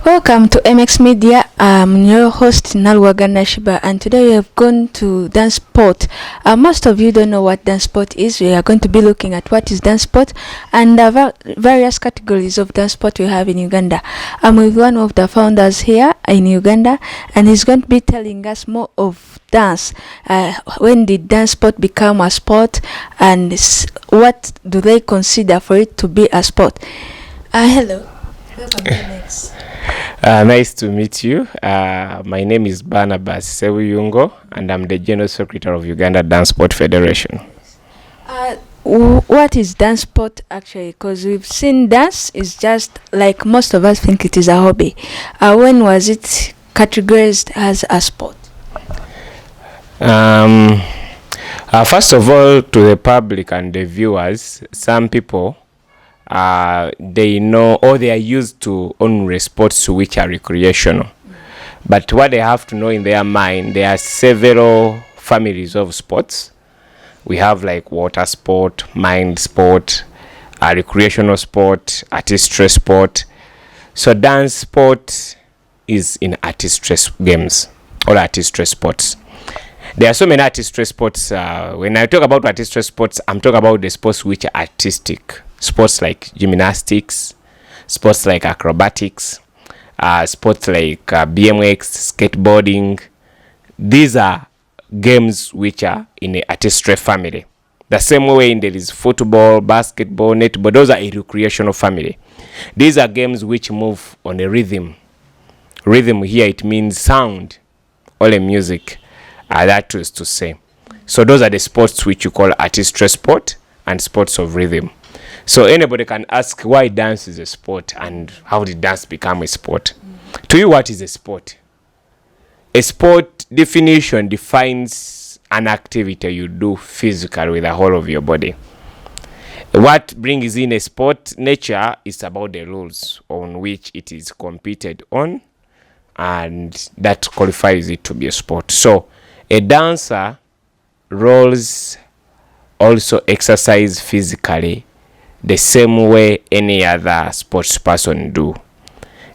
Welcome to MX Media. I'm your host Nalwagana Shiba, and today we have gone to dance sport. Most of you don't know what dance sport is. We are going to be looking at what is dance sport and the various categories of dance sport we have in Uganda. I'm with one of the founders here in Uganda, and he's going to be telling us more of dance. When did dance sport become a sport, and what do they consider for it to be a sport? Hello. Welcome to MX. Nice to meet you. My name is Barnabas Sewuyungo, and I'm the General Secretary of Uganda Dance Sport Federation. What is dance sport actually? Because we've seen dance is just like most of us think it is a hobby. When was it categorized as a sport? First of all, to the public and the viewers, some people they know or they are used to only sports which are recreational. But what they have to know in their mind, there are several families of sports. We have like water sport, mind sport, recreational sport, artistry sport. So dance sport is in artistry games or artistry sports. There are so many artistry sports. When I talk about artistry sports, I'm talking about the sports which are artistic. Sports like gymnastics, sports like acrobatics, sports like BMX, skateboarding. These are games which are in the artistry family. The same way there is football, basketball, netball. Those are a recreational family. These are games which move on a rhythm. Rhythm here, it means sound or a music. That is to say. So those are the sports which you call artistry sport and sports of rhythm. So anybody can ask why dance is a sport and how did dance become a sport. To you, what is a sport? A sport definition defines an activity you do physically with the whole of your body. What brings in a sport nature is about the rules on which it is competed on, and that qualifies it to be a sport. So a dancer roles also exercise physically the same way any other sports person do.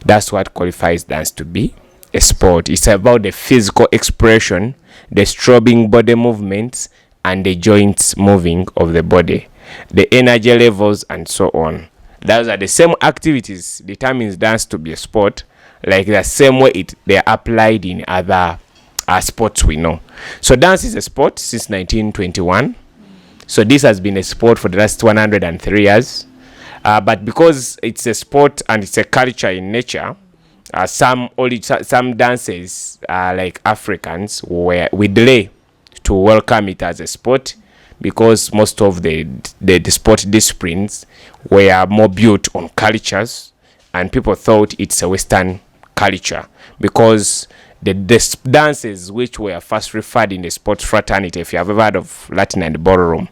That's what qualifies dance to be a sport. It's about the physical expression, the strobing body movements, and the joints moving of the body, the energy levels, and so on. Those are the same activities determines dance to be a sport, like the same way they are applied in other sports we know. So dance is a sport since 1921. So this has been a sport for the last 103 years. But because it's a sport and it's a culture in nature, some dances like Africans we delay to welcome it as a sport, because most of the sport disciplines were more built on cultures, and people thought it's a Western culture, because the dances which were first referred in the sports fraternity, if you have ever heard of Latin and ballroom.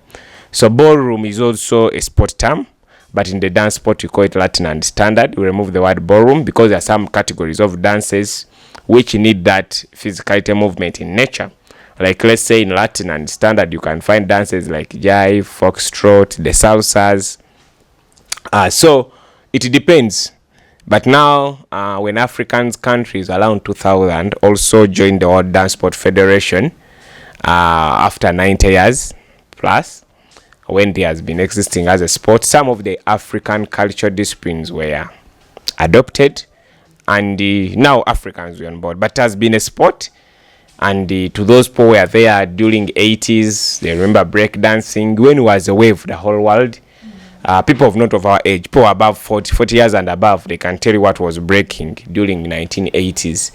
So ballroom is also a sport term, but in the dance sport we call it Latin and standard. We remove the word ballroom because there are some categories of dances which need that physicality movement in nature. Like let's say in Latin and standard you can find dances like jive, foxtrot, the salsas. So it depends. But now, when African countries around 2000 also joined the World Dance Sport Federation after 90 years plus, when it has been existing as a sport, some of the African cultural disciplines were adopted, and now Africans were on board. But it has been a sport, and to those people who were there during 80s, they remember breakdancing. When it was a wave, the whole world. People of not of our age, people above 40 years and above, they can tell you what was breaking during the 1980s.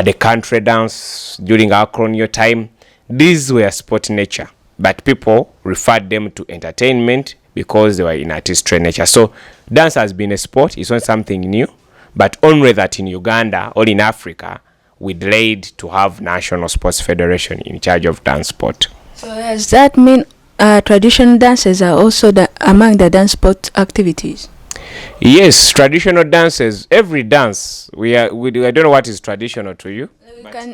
The country dance during our colonial time, these were sport nature, but people referred them to entertainment because they were in artistry nature. So dance has been a sport. It's not something new, but only that in Uganda or in Africa, we delayed to have National Sports Federation in charge of dance sport. So does that mean traditional dances are also among the dance sport activities? Yes, traditional dances. Every dance I don't know what is traditional to you.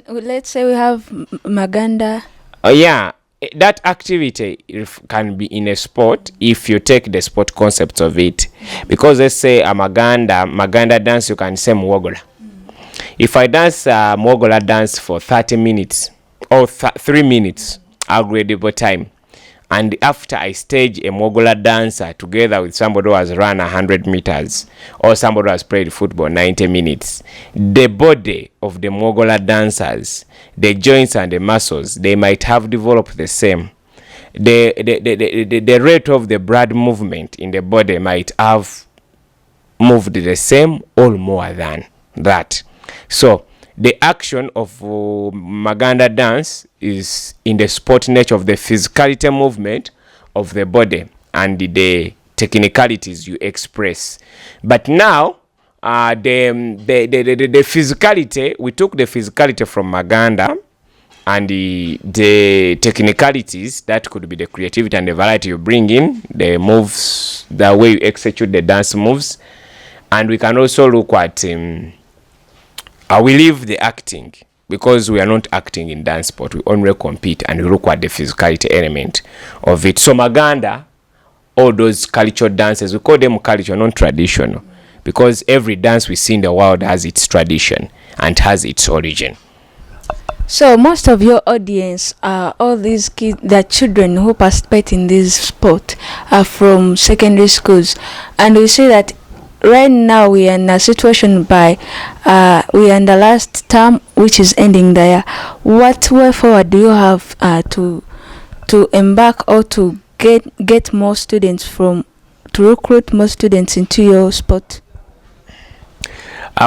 Let's say we have Maganda. Yeah, that activity can be in a sport if you take the sport concepts of it. Because let's say a Maganda dance, you can say Mwogola. If I dance Mwogola dance for 30 minutes or 3 minutes, agreeable time, and after I stage a Mwogola dancer together with somebody who has run 100 meters or somebody who has played football 90 minutes, the body of the Mwogola dancers, the joints and the muscles, they might have developed the same. The rate of the blood movement in the body might have moved the same or more than that. So the action of Maganda dance is in the sport nature of the physicality movement of the body and the technicalities you express. But now the physicality, we took the physicality from Maganda and the technicalities, that could be the creativity and the variety you bring in, the moves, the way you execute the dance moves. And we can also look at we leave the acting, because we are not acting in dance sport, we only compete, and we look at the physicality element of it. So Maganda, all those cultural dances, we call them cultural, not traditional, because every dance we see in the world has its tradition and has its origin. So most of your audience, all these kids, the children who participate in this sport, are from secondary schools, and we see that right now we are in a situation by we are in the last term, which is ending there. What way forward do you have to embark or to get more students to recruit more students into your sport?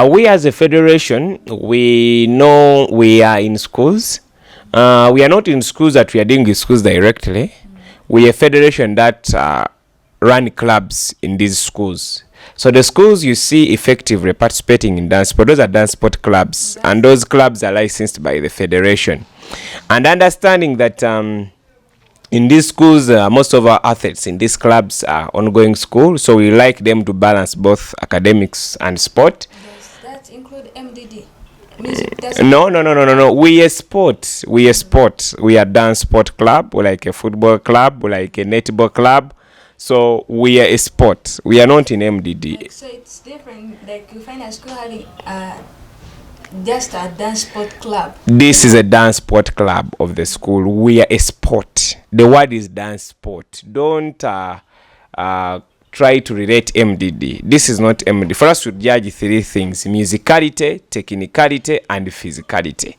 We as a federation, we know we are in schools. We are not in schools that we are doing in schools directly. We are a federation that run clubs in these schools. So the schools you see effectively participating in dance sport, those are dance sport clubs, and those clubs are licensed by the federation. And understanding that in these schools, most of our athletes in these clubs are ongoing school, so we like them to balance both academics and sport. Does that include MDD? No. We are sport. We are dance sport club. We like a football club. We like a netball club. So we are a sport. We are not in MDD. Like, so it's different. Like you find a school having just a dance sport club. This is a dance sport club of the school. We are a sport. The word is dance sport. Don't try to relate MDD. This is not MDD. For us to judge 3 things: musicality, technicality, and physicality.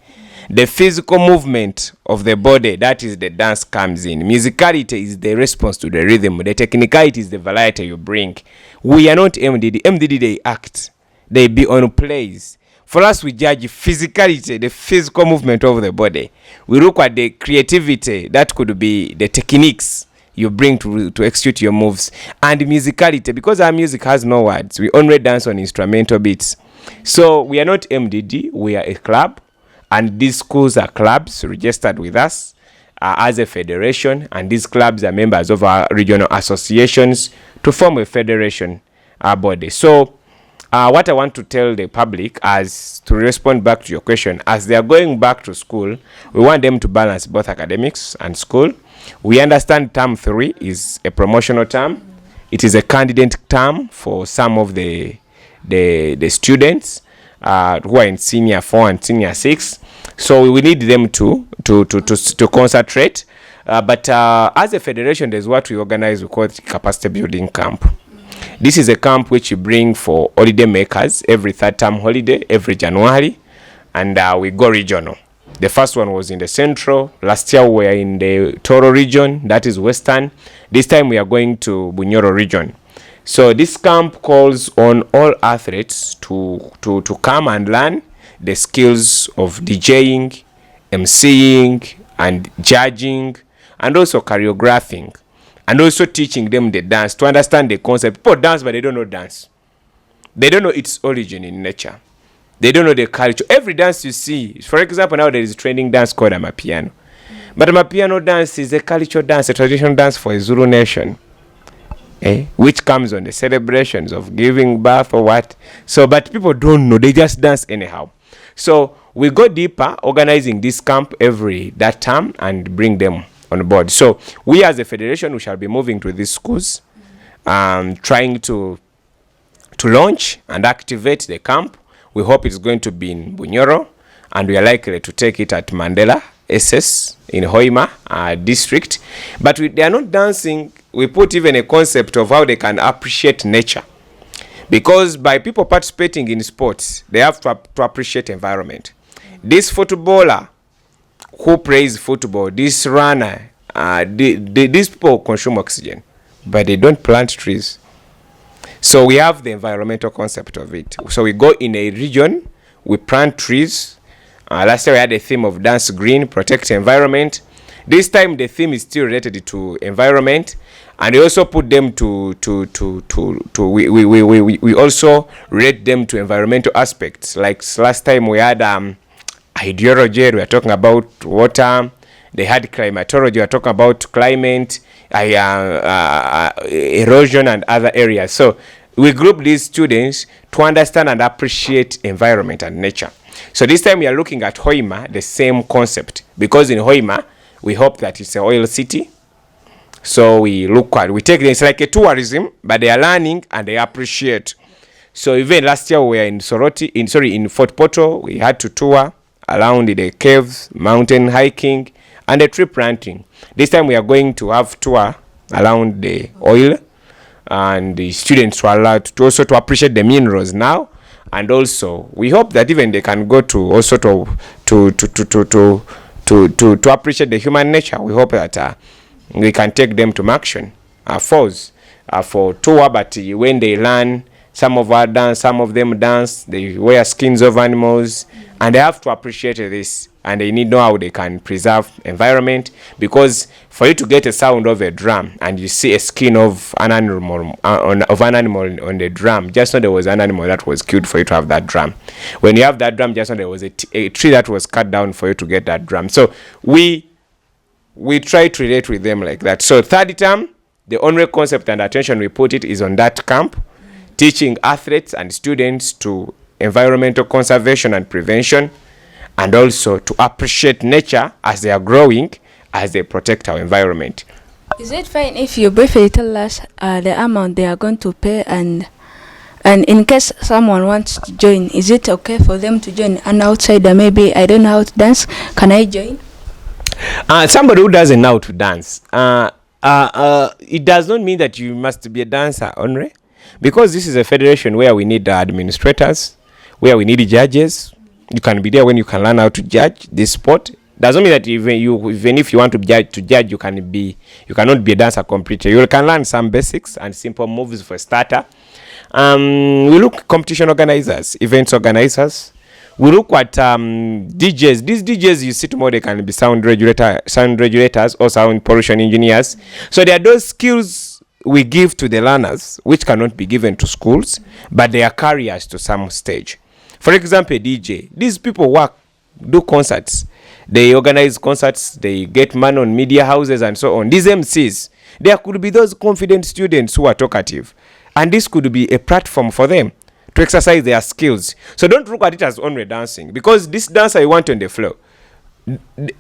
The physical movement of the body, that is the dance comes in. Musicality is the response to the rhythm. The technicality is the variety you bring. We are not MDD. MDD, they act. They be on plays. For us, we judge physicality, the physical movement of the body. We look at the creativity, that could be the techniques you bring to execute your moves. And musicality, because our music has no words, we only dance on instrumental beats. So we are not MDD, we are a club. And these schools are clubs registered with us as a federation, and these clubs are members of our regional associations to form a federation body. So what I want to tell the public, as to respond back to your question, as they are going back to school, we want them to balance both academics and school. We understand term 3 is a promotional term. It is a candidate term for some of the students who are in senior 4 and senior 6. So we need them to concentrate. But as a federation, there's what we organize, we call it capacity building camp. This is a camp which we bring for holiday makers every 3rd term holiday, every January, and we go regional. The first one was in the central. Last year we were in the Toro region, that is western. This time we are going to Bunyoro region. So this camp calls on all athletes to come and learn the skills of DJing, MCing, and judging, and also choreographing, and also teaching them the dance to understand the concept. People dance, but they don't know dance. They don't know its origin in nature. They don't know the culture. Every dance you see, for example, now there is a training dance called Amapiano. But Amapiano dance is a cultural dance, a traditional dance for a Zulu nation. Which comes on the celebrations of giving birth or what. So, but people don't know. They just dance anyhow. So we go deeper, organizing this camp every that term and bring them on board. So we as a federation, we shall be moving to these schools, trying to launch and activate the camp. We hope it's going to be in Bunyoro, and we are likely to take it at Mandela SS in Hoima district. But they are not dancing. We put even a concept of how they can appreciate nature, because by people participating in sports, they have to appreciate environment. This footballer who plays football, this runner, these people consume oxygen, but they don't plant trees. So we have the environmental concept of it. So we go in a region, we plant trees. Last year we had a theme of dance green, protect environment. This time the theme is still related to environment, and we also put them we also relate them to environmental aspects. Like last time we had hydrology, we were talking about water. They had climatology, we were talking about climate, erosion and other areas. So we group these students to understand and appreciate environment and nature. So this time we are looking at Hoima, the same concept, because in Hoima we hope that it's an oil city. So we take this like a tourism, but they are learning and they appreciate. So even last year we were in in Fort Portal, we had to tour around the caves, mountain hiking, and the tree planting. This time we are going to have tour around the oil, and the students were allowed to also to appreciate the minerals now. And also we hope that even they can go to also to appreciate the human nature. We hope that we can take them to Maction Falls for tour, but when they learn, some of them dance, they wear skins of animals, and they have to appreciate this, and they need to know how they can preserve environment, because for you to get a sound of a drum and you see a skin of an animal on the drum, just know there was an animal that was killed for you to have that drum. When you have that drum, just know there was a tree that was cut down for you to get that drum. So we try to relate with them like that. So third term, the only concept and attention we put it is on that camp, teaching athletes and students to environmental conservation and prevention, and also to appreciate nature as they are growing, as they protect our environment. Is it fine if you briefly tell us the amount they are going to pay, and in case someone wants to join, is it okay for them to join? An outsider, maybe I don't know how to dance, can I join? Somebody who doesn't know how to dance, it does not mean that you must be a dancer only, because this is a federation where we need administrators, where we need judges. You can be there when you can learn how to judge this sport. Doesn't mean that even if you want to judge, you cannot be a dancer completely. You can learn some basics and simple moves for starter. We look at competition organizers, events organizers. We look at DJs. These DJs you see tomorrow, they can be sound regulators or sound pollution engineers. So there are those skills we give to the learners which cannot be given to schools, but they are carriers to some stage. For example, DJ. These people do concerts. They organize concerts. They get money on media houses and so on. These MCs, there could be those confident students who are talkative, and this could be a platform for them to exercise their skills. So don't look at it as only dancing, because this dancer you want on the floor,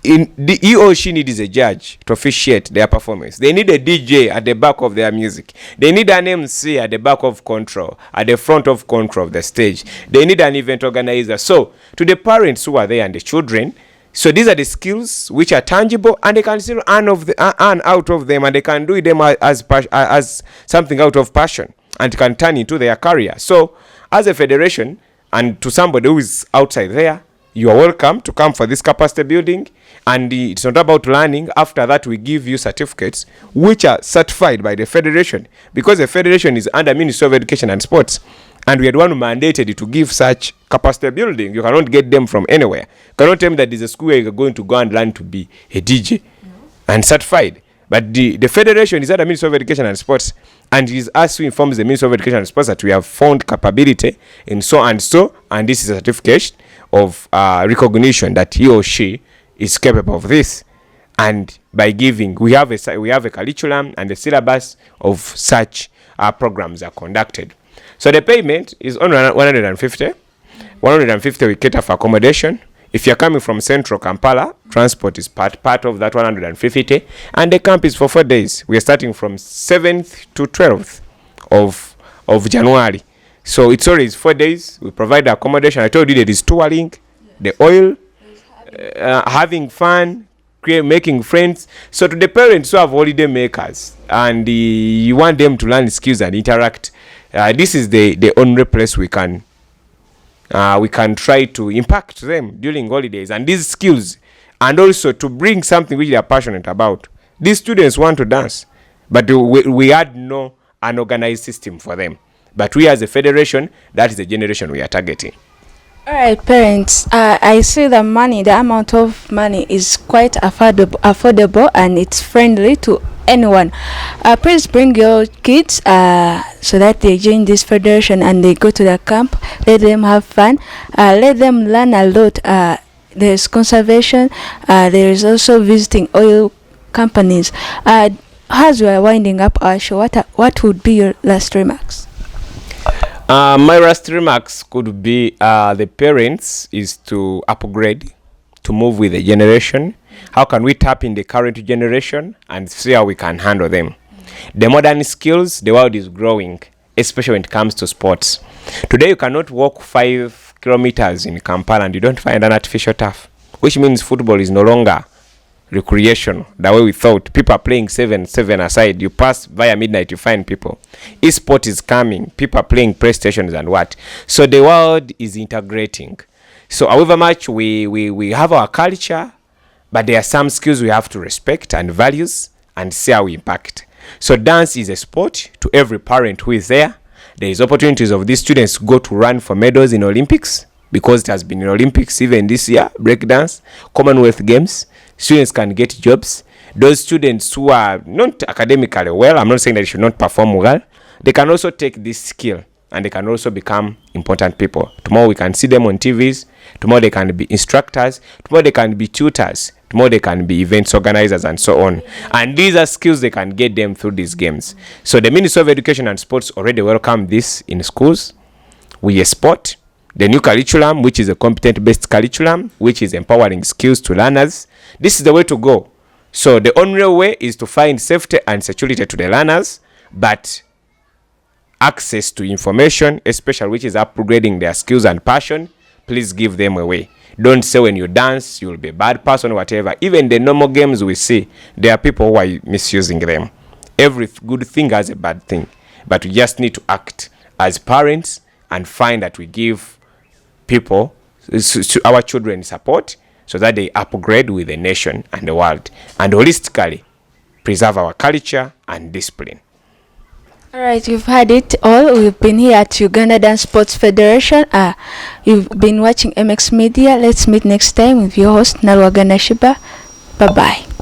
he or she needs a judge to officiate their performance. They need a DJ at the back of their music. They need an MC at the back of control, at the front of control of the stage. They need an event organizer. So to the parents who are there and the children, so these are the skills which are tangible, and they can still earn out of them, and they can do them as something out of passion, and can turn into their career. So as a federation, and to somebody who is outside there, you are welcome to come for this capacity building, and it's not about learning. After that, we give you certificates which are certified by the federation, because the federation is under Ministry of Education and Sports, and we are the one who mandated to give such capacity building. You cannot get them from anywhere. You cannot tell me that there's a school where you're going to go and learn to be a DJ and certified. But the federation is under Ministry of Education and Sports, and it is us who informs the Ministry of Education and Sports that we have found capability in so, and this is a certificate of recognition that he or she is capable of this. And by giving, we have a curriculum and a syllabus of such programs are conducted. So the payment is only 150. 150 we cater for accommodation, If you're coming from central Kampala, transport is part of that 150, and the camp is for 4 days. We are starting from 7th to 12th of January. So it's always 4 days. We provide accommodation. I told you there is touring, the oil, having fun, making friends. So to the parents who have holiday makers and you want them to learn skills and interact, this is the only place we can try to impact them during holidays and these skills, and also to bring something which they are passionate about. These students want to dance, but we had no an organized system for them. But we as a federation, that is the generation we are targeting. All right, parents, I see the amount of money is quite affordable and it's friendly to anyone. Please bring your kids so that they join this federation and they go to the camp. Let them have fun. Let them learn a lot. There's conservation. There is also visiting oil companies. As we are winding up our show, what would be your last remarks? My last remarks could be the parents is to upgrade, to move with the generation. How can we tap in the current generation and see how we can handle them? The modern skills, the world is growing, especially when it comes to sports. Today you cannot walk 5 kilometers in Kampala and you don't find an artificial turf, which means football is no longer recreational the way we thought. People are playing 7 aside. You pass via midnight, you find people. Esport is coming. People are playing PlayStations and what. So the world is integrating. So however much we have our culture, but there are some skills we have to respect and values and see how we impact. So dance is a sport to every parent who is there. There is opportunities of these students go to run for medals in Olympics, because it has been in Olympics even this year, breakdance, Commonwealth Games. Students can get jobs. Those students who are not academically well, I'm not saying that they should not perform well, they can also take this skill and they can also become important people. Tomorrow we can see them on TVs. Tomorrow they can be instructors. Tomorrow they can be tutors. Tomorrow they can be events organizers and so on. And these are skills they can get them through these games. So the Ministry of Education and Sports already welcome this in schools. We export the new curriculum, which is a competent-based curriculum, which is empowering skills to learners. This is the way to go. So the only way is to find safety and security to the learners, but access to information, especially which is upgrading their skills and passion, please give them away. Don't say when you dance, you'll be a bad person or whatever. Even the normal games we see, there are people who are misusing them. Every good thing has a bad thing. But we just need to act as parents and find that we give people, our children, support so that they upgrade with the nation and the world, and holistically preserve our culture and discipline. All right, you've had it all. We've been here at Uganda Dance Sports Federation. You've been watching MX Media. Let's meet next time with your host, Nalwagana Shiba. Bye-bye.